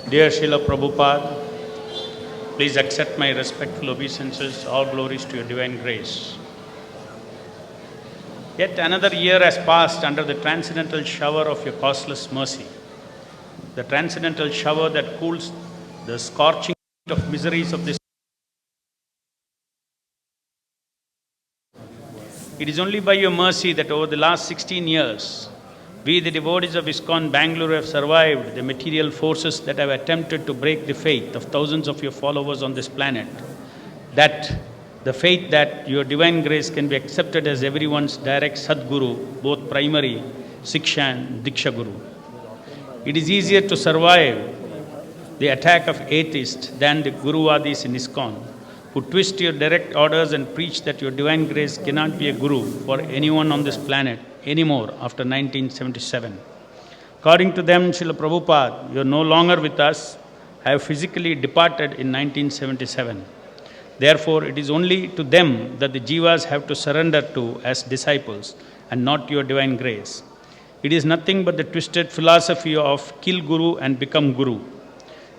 Dear Srila Prabhupada, please accept my respectful obeisances. All glories to your divine grace. Yet another year has passed under the transcendental shower of your causeless mercy, the transcendental shower that cools the scorching heat of miseries of this. It is only by your mercy that over the last 16 years, we, the devotees of ISKCON Bangalore, have survived the material forces that have attempted to break the faith of thousands of your followers on this planet. That the faith that your divine grace can be accepted as everyone's direct Sadguru, both primary, Siksha and Diksha Guru. It is easier to survive the attack of atheists than the Guruvadis in ISKCON, who twist your direct orders and preach that your divine grace cannot be a guru for anyone on this planet anymore after 1977. According to them, Srila Prabhupada, you are no longer with us, have physically departed in 1977. Therefore, it is only to them that the jivas have to surrender to as disciples and not your divine grace. It is nothing but the twisted philosophy of kill guru and become guru.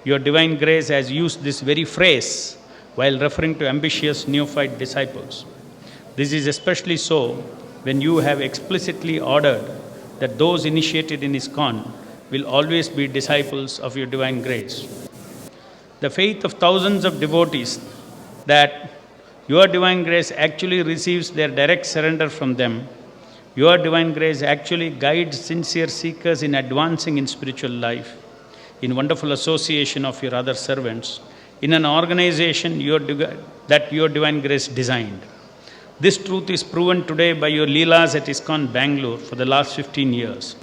Your divine grace has used this very phrase while referring to ambitious neophyte disciples. This is especially so when you have explicitly ordered that those initiated in ISKCON will always be disciples of your divine grace. The faith of thousands of devotees that your divine grace actually receives their direct surrender from them, your divine grace actually guides sincere seekers in advancing in spiritual life, in wonderful association of your other servants, in an organization that your divine grace designed. This truth is proven today by your Leelas at ISKCON Bangalore for the last 15 years.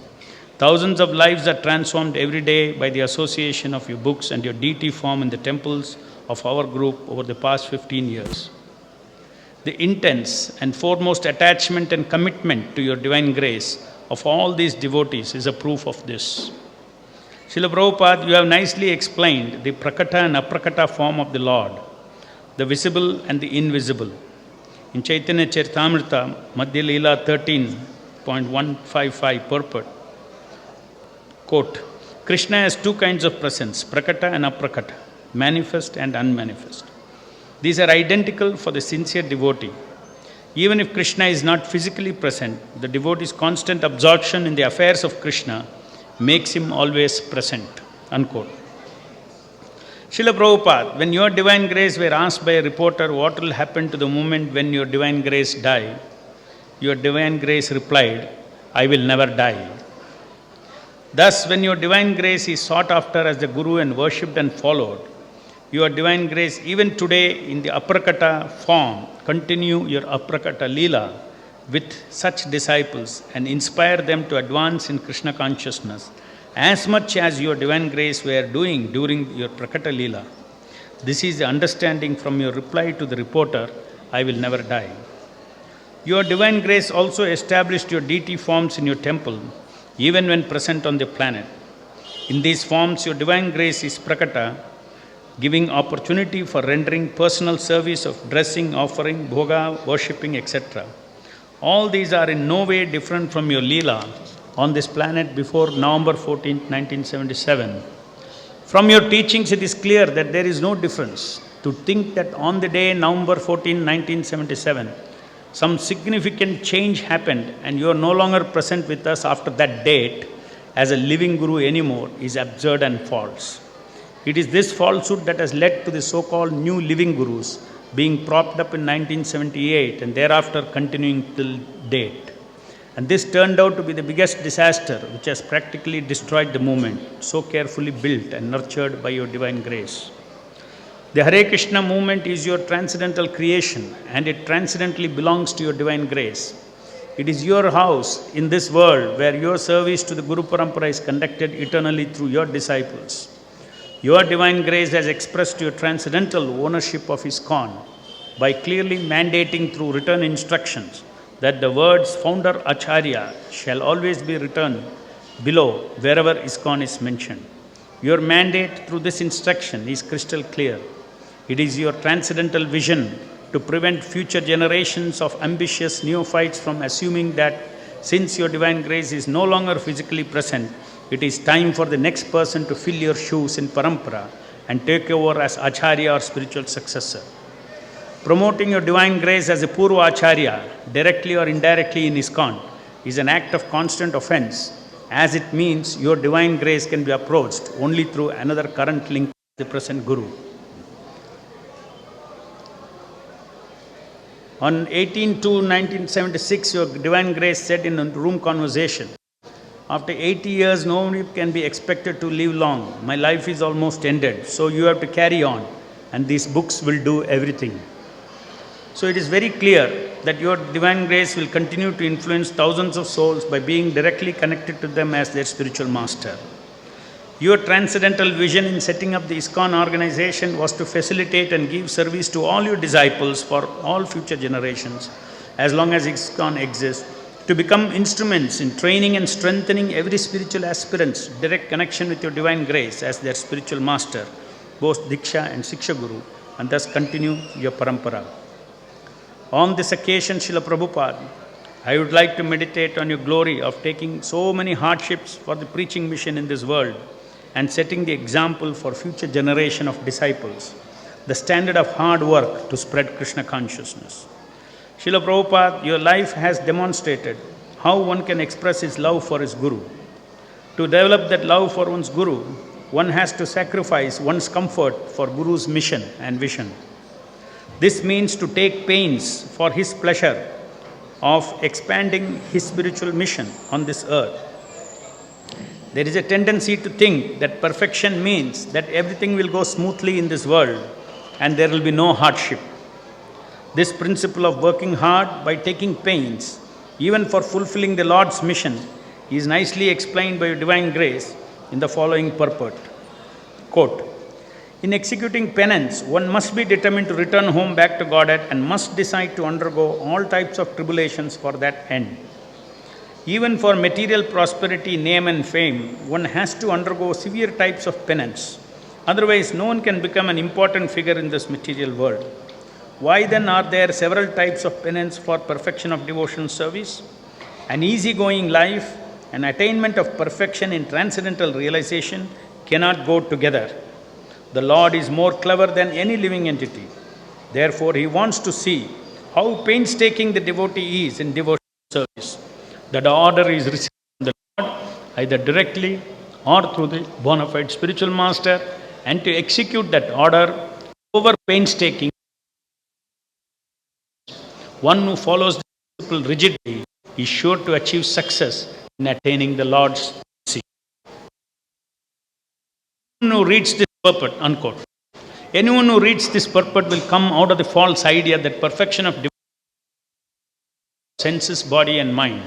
Thousands of lives are transformed every day by the association of your books and your deity form in the temples of our group over the past 15 years. The intense and foremost attachment and commitment to your divine grace of all these devotees is a proof of this. Srila Prabhupada, you have nicely explained the prakata and aprakata form of the Lord, the visible and the invisible. In Chaitanya Charitamrita, Madhya Leela 13.155 purport, quote, Krishna has two kinds of presence, prakata and aprakata, manifest and unmanifest. These are identical for the sincere devotee. Even if Krishna is not physically present, the devotee's constant absorption in the affairs of Krishna makes him always present, unquote. Srila Prabhupada, when your divine grace were asked by a reporter what will happen to the moment when your divine grace die, your divine grace replied, I will never die. Thus, when your divine grace is sought after as the Guru and worshipped and followed, your divine grace, even today in the aprakata form, continue your aprakata leela with such disciples and inspire them to advance in Krishna consciousness as much as your divine grace were doing during your prakata leela. This is the understanding from your reply to the reporter, I will never die. Your divine grace also established your deity forms in your temple, even when present on the planet. In these forms, your divine grace is prakata, giving opportunity for rendering personal service of dressing, offering, bhoga, worshipping, etc. All these are in no way different from your Leela on this planet before November 14, 1977. From your teachings, it is clear that there is no difference. To think that on the day November 14, 1977, some significant change happened and you are no longer present with us after that date as a living Guru anymore is absurd and false. It is this falsehood that has led to the so-called new living Gurus being propped up in 1978 and thereafter continuing till date. And this turned out to be the biggest disaster which has practically destroyed the movement, so carefully built and nurtured by your divine grace. The Hare Krishna movement is your transcendental creation and it transcendently belongs to your divine grace. It is your house in this world where your service to the Guru Parampara is conducted eternally through your disciples. Your divine grace has expressed your transcendental ownership of ISKCON by clearly mandating through written instructions that the words founder Acharya shall always be written below wherever ISKCON is mentioned. Your mandate through this instruction is crystal clear. It is your transcendental vision to prevent future generations of ambitious neophytes from assuming that since your divine grace is no longer physically present, It is time for the next person to fill your shoes in parampara and take over as acharya or spiritual successor. Promoting your divine grace as a Purva Acharya, directly or indirectly in ISKCON, is an act of constant offense, as it means your divine grace can be approached only through another current link with the present Guru. On 18/2/1976, your divine grace said in a room conversation, "After 80 years, nobody can be expected to live long. My life is almost ended, so you have to carry on, and these books will do everything." So it is very clear that your divine grace will continue to influence thousands of souls by being directly connected to them as their spiritual master. Your transcendental vision in setting up the ISKCON organization was to facilitate and give service to all your disciples for all future generations, as long as ISKCON exists, to become instruments in training and strengthening every spiritual aspirant's direct connection with your divine grace as their spiritual master, both Diksha and Siksha Guru, and thus continue your parampara. On this occasion, Srila Prabhupada, I would like to meditate on your glory of taking so many hardships for the preaching mission in this world and setting the example for future generation of disciples, the standard of hard work to spread Krishna consciousness. Srila Prabhupada, your life has demonstrated how one can express his love for his Guru. To develop that love for one's Guru, one has to sacrifice one's comfort for Guru's mission and vision. This means to take pains for his pleasure of expanding his spiritual mission on this earth. There is a tendency to think that perfection means that everything will go smoothly in this world and there will be no hardship. This principle of working hard by taking pains, even for fulfilling the Lord's mission, is nicely explained by your divine grace in the following purport. Quote, "In executing penance, one must be determined to return home back to Godhead and must decide to undergo all types of tribulations for that end. Even for material prosperity, name and fame, one has to undergo severe types of penance. Otherwise, no one can become an important figure in this material world. Why then are there several types of penance for perfection of devotional service? An easygoing life and attainment of perfection in transcendental realization cannot go together. The Lord is more clever than any living entity. Therefore, He wants to see how painstaking the devotee is in devotional service. That order is received from the Lord either directly or through the bona fide spiritual master, and to execute that order over painstaking. One who follows the principle rigidly is sure to achieve success in attaining the Lord's mercy." Anyone who reads this purport, unquote. Anyone who reads this purport will come out of the false idea that perfection of senses, body and mind,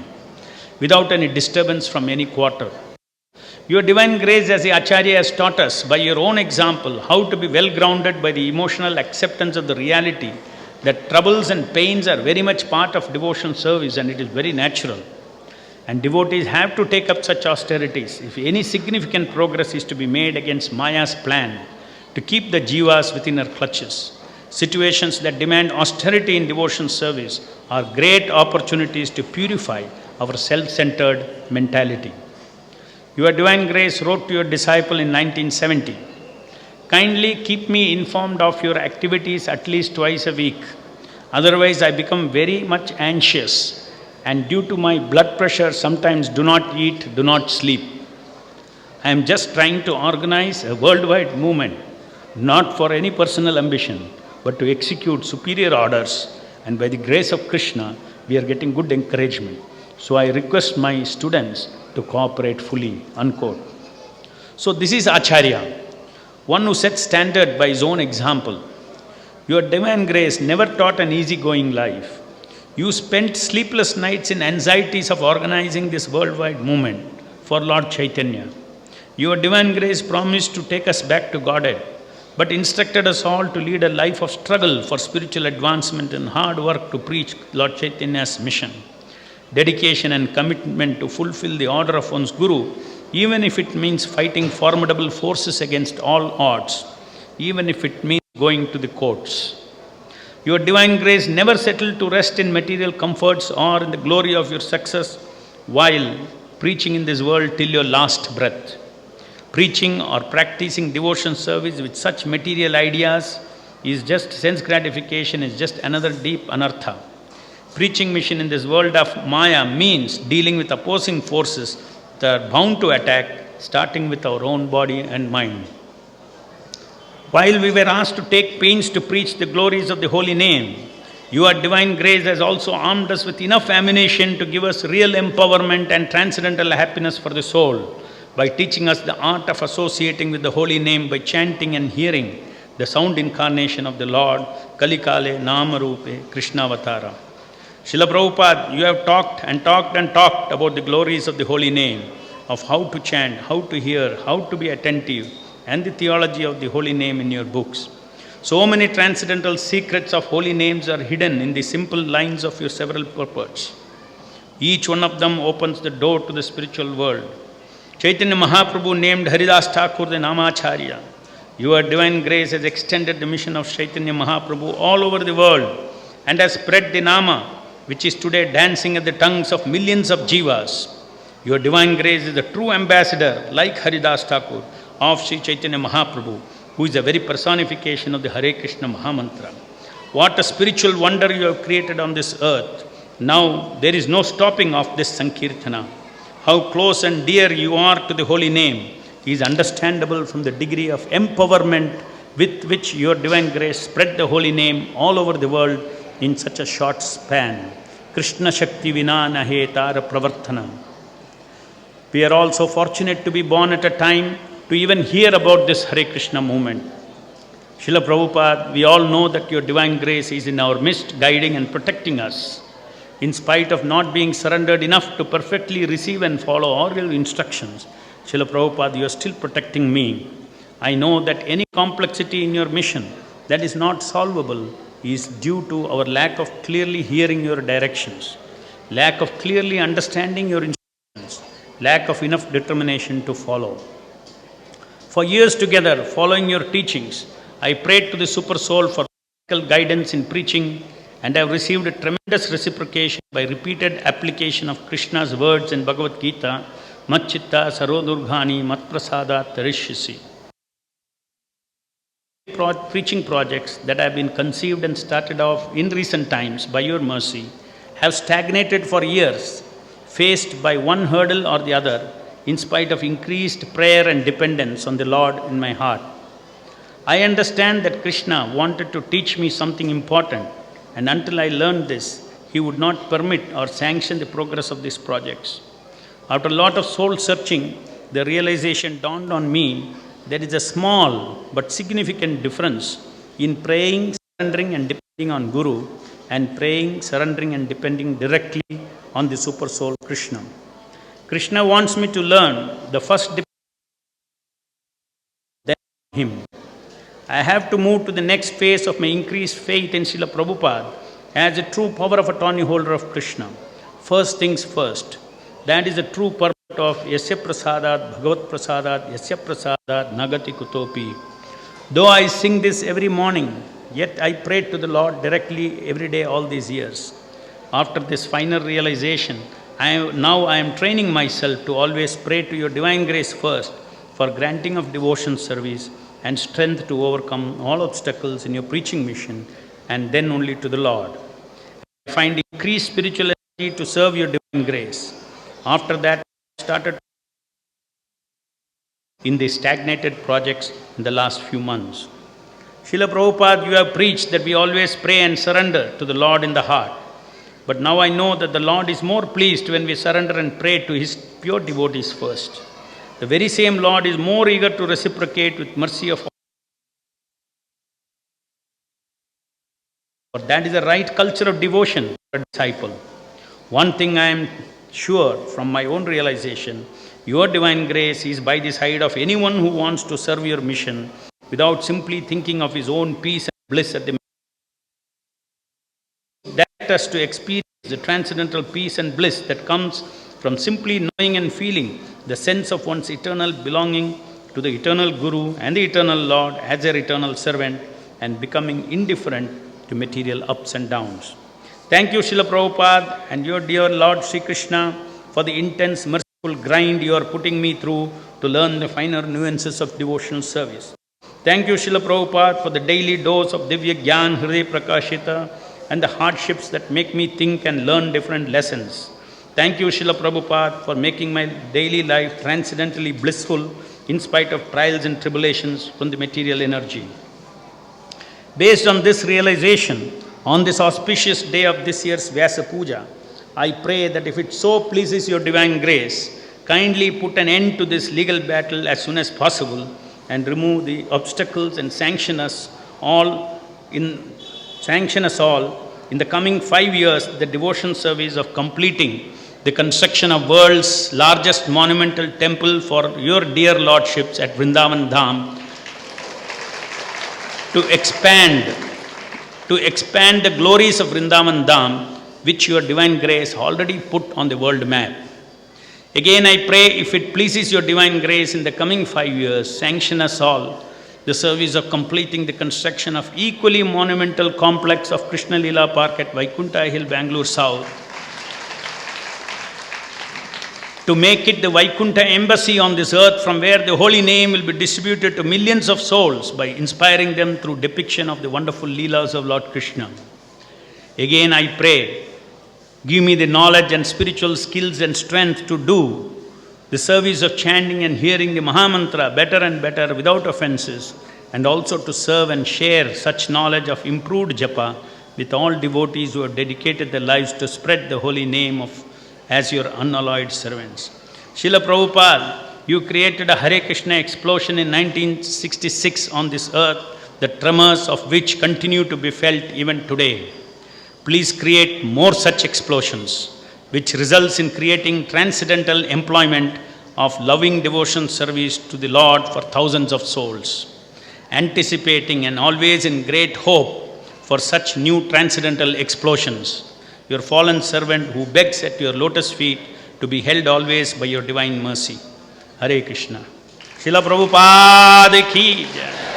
without any disturbance from any quarter. Your divine grace as the Acharya has taught us by your own example how to be well grounded by the emotional acceptance of the reality that troubles and pains are very much part of devotional service, and it is very natural. And devotees have to take up such austerities if any significant progress is to be made against Maya's plan to keep the jivas within her clutches. Situations that demand austerity in devotional service are great opportunities to purify our self-centered mentality. Your divine grace wrote to your disciple in 1970, "Kindly keep me informed of your activities at least twice a week. Otherwise, I become very much anxious, and due to my blood pressure, sometimes do not eat, do not sleep. I am just trying to organize a worldwide movement, not for any personal ambition, but to execute superior orders, and by the grace of Krishna, we are getting good encouragement. So I request my students to cooperate fully," unquote. So this is Acharya, one who sets standard by his own example. Your divine grace never taught an easygoing life. You spent sleepless nights in anxieties of organizing this worldwide movement for Lord Chaitanya. Your divine grace promised to take us back to Godhead, but instructed us all to lead a life of struggle for spiritual advancement and hard work to preach Lord Chaitanya's mission. Dedication and commitment to fulfill the order of one's Guru, even if it means fighting formidable forces against all odds, even if it means going to the courts. Your divine grace never settled to rest in material comforts or in the glory of your success while preaching in this world till your last breath. Preaching or practicing devotion service with such material ideas is just sense gratification, is just another deep anartha. Preaching mission in this world of Maya means dealing with opposing forces that are bound to attack, starting with our own body and mind. While we were asked to take pains to preach the glories of the holy name, your divine grace has also armed us with enough ammunition to give us real empowerment and transcendental happiness for the soul by teaching us the art of associating with the holy name by chanting and hearing the sound incarnation of the Lord, Kalikale Namarupe Krishnavatara. Srila Prabhupada, you have talked and talked and talked about the glories of the holy name, of how to chant, how to hear, how to be attentive, and the theology of the holy name in your books. So many transcendental secrets of holy names are hidden in the simple lines of your several purports. Each one of them opens the door to the spiritual world. Chaitanya Mahaprabhu named Haridas Thakur the Namacharya. Your divine grace has extended the mission of Chaitanya Mahaprabhu all over the world and has spread the Nama, which is today dancing at the tongues of millions of jivas. Your divine grace is the true ambassador, like Haridas Thakur, of Sri Chaitanya Mahaprabhu, who is the very personification of the Hare Krishna Mahamantra. What a spiritual wonder you have created on this earth. Now there is no stopping of this Sankirtana. How close and dear you are to the holy name is understandable from the degree of empowerment with which your divine grace spread the holy name all over the world in such a short span. Krishna Shakti Vina Nahe Tara Pravartana. We are also fortunate to be born at a time to even hear about this Hare Krishna movement. Srila Prabhupada, we all know that your divine grace is in our midst, guiding and protecting us. In spite of not being surrendered enough to perfectly receive and follow all your instructions, Srila Prabhupada, you are still protecting me. I know that any complexity in your mission that is not solvable is due to our lack of clearly hearing your directions, lack of clearly understanding your instructions, lack of enough determination to follow. For years together, following your teachings, I prayed to the Super Soul for practical guidance in preaching, and I have received a tremendous reciprocation by repeated application of Krishna's words in Bhagavad Gita, Mat Chitta Sarodurghani Mat Prasadat Tarishyasi. Preaching projects that have been conceived and started off in recent times by your mercy have stagnated for years, faced by one hurdle or the other, in spite of increased prayer and dependence on the Lord in my heart. I understand that Krishna wanted to teach me something important, and until I learned this, he would not permit or sanction the progress of these projects. After a lot of soul searching, the realization dawned on me there is a small but significant difference in praying, surrendering and depending on Guru, and praying, surrendering and depending directly on the Super Soul Krishna. Krishna wants me to learn the first then him. I have to move to the next phase of my increased faith in Srila Prabhupada as a true power of attorney holder of Krishna. First things first. That is the true purpose of Yasya Prasadat, Bhagavat Prasadat, Yasya Prasadat, Nagati Kutopi. Though I sing this every morning, yet I prayed to the Lord directly every day all these years. After this final realization, now I am training myself to always pray to your divine grace first for granting of devotion service and strength to overcome all obstacles in your preaching mission, and then only to the Lord. I find increased spiritual energy to serve your divine grace. After that, I started in the stagnated projects in the last few months. Srila Prabhupada, you have preached that we always pray and surrender to the Lord in the heart. But now I know that the Lord is more pleased when we surrender and pray to His pure devotees first. The very same Lord is more eager to reciprocate with mercy of all. For that is the right culture of devotion for a disciple. One thing I am sure from my own realization, your divine grace is by the side of anyone who wants to serve your mission without simply thinking of his own peace and bliss at the that us to experience the transcendental peace and bliss that comes from simply knowing and feeling the sense of one's eternal belonging to the eternal Guru and the eternal Lord as their eternal servant, and becoming indifferent to material ups and downs. Thank you, Srila Prabhupada and your dear Lord Sri Krishna, for the intense mercy grind you are putting me through to learn the finer nuances of devotional service. Thank you, Srila Prabhupada, for the daily dose of Divya Gyan Hriday Prakashita and the hardships that make me think and learn different lessons. Thank you, Srila Prabhupada, for making my daily life transcendently blissful in spite of trials and tribulations from the material energy. Based on this realization, on this auspicious day of this year's Vyasapuja, I pray that if it so pleases your divine grace, kindly put an end to this legal battle as soon as possible and remove the obstacles and sanction us all in the coming 5 years the devotion service of completing the construction of world's largest monumental temple for your dear lordships at Vrindavan Dham to expand the glories of Vrindavan Dham, which your divine grace already put on the world map. Again, I pray, if it pleases your divine grace, in the coming 5 years, sanction us all the service of completing the construction of equally monumental complex of Krishna Leela Park at Vaikunta Hill, Bangalore South, to make it the Vaikunta embassy on this earth from where the holy name will be distributed to millions of souls by inspiring them through depiction of the wonderful Leelas of Lord Krishna. Again, I pray, give me the knowledge and spiritual skills and strength to do the service of chanting and hearing the Mahamantra better and better without offenses, and also to serve and share such knowledge of improved japa with all devotees who have dedicated their lives to spread the holy name of as your unalloyed servants. Srila Prabhupada, you created a Hare Krishna explosion in 1966 on this earth, the tremors of which continue to be felt even today. Please create more such explosions, which results in creating transcendental employment of loving devotion service to the Lord for thousands of souls. Anticipating and always in great hope for such new transcendental explosions, your fallen servant who begs at your lotus feet to be held always by your divine mercy. Hare Krishna. Srila Prabhupada ki jai.